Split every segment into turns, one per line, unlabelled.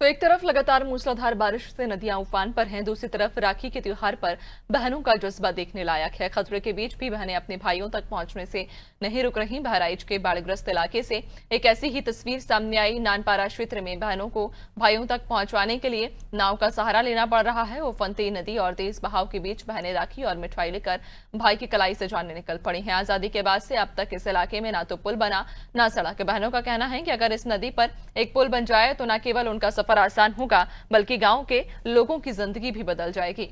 तो एक तरफ लगातार मूसलाधार बारिश से नदियां उफान पर हैं, दूसरी तरफ राखी के त्योहार पर बहनों का जज्बा देखने लायक है। खतरे के बीच भी बहनें अपने भाइयों तक पहुंचने से नहीं रुक रहीं। बहराइच के बाढ़ग्रस्त इलाके से एक ऐसी ही तस्वीर सामने आई। नानपारा क्षेत्र में बहनों को भाइयों तक पहुंचाने के लिए नाव का सहारा लेना पड़ रहा है। उफनती नदी और तेज बहाव के बीच बहनें राखी और मिठाई लेकर भाई की कलाई से जाने निकल पड़ी हैं। आजादी के बाद से अब तक इस इलाके में ना तो पुल बना ना सड़क। बहनों का कहना है कि अगर इस नदी पर एक पुल बन जाए तो न केवल उनका सफर आसान होगा बल्कि गांव के लोगों की जिंदगी भी बदल जाएगी।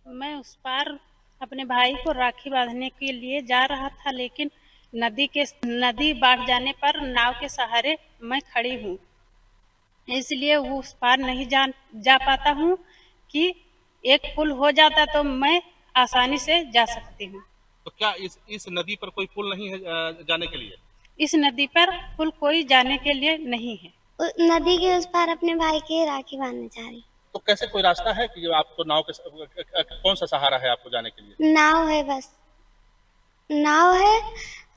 मैं उस पार अपने भाई को राखी बांधने के लिए जा रहा था, लेकिन नदी बाढ़ जाने पर नाव के सहारे मैं खड़ी हूँ, इसलिए वो उस पार नहीं जा पाता हूँ कि एक पुल हो जाता तो मैं आसानी से जा सकती हूँ।
तो क्या इस नदी पर कोई पुल नहीं है जाने के लिए?
इस नदी पर पुल कोई जाने के लिए नहीं है।
नदी के उस पार अपने भाई की राखी बांधने जा रही।
तो कैसे कोई रास्ता है कि जो आपको नाव के कौन सा सहारा है आपको जाने के लिए?
नाव है, बस नाव है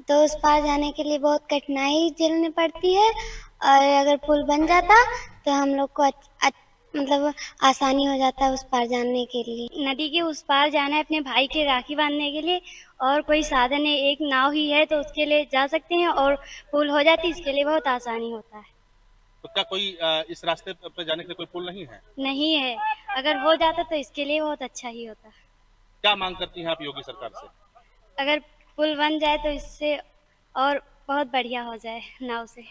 तो उस पार जाने के लिए बहुत कठिनाई झेलनी पड़ती है, और अगर पुल बन जाता तो हम लोग को मतलब आसानी हो जाता है उस पार जाने के लिए।
नदी के उस पार जाना है अपने भाई के राखी बांधने के लिए, और कोई साधन है, एक नाव ही है तो उसके लिए जा सकते हैं, और पुल हो जाती इसके लिए बहुत आसानी होता है।
तो क्या कोई इस रास्ते पर जाने के लिए कोई पुल नहीं है?
नहीं है, अगर हो जाता तो इसके लिए बहुत अच्छा ही होता।
क्या मांग करती हैं आप योगी सरकार से?
अगर पुल बन जाए तो इससे और बहुत बढ़िया हो जाए नाव से।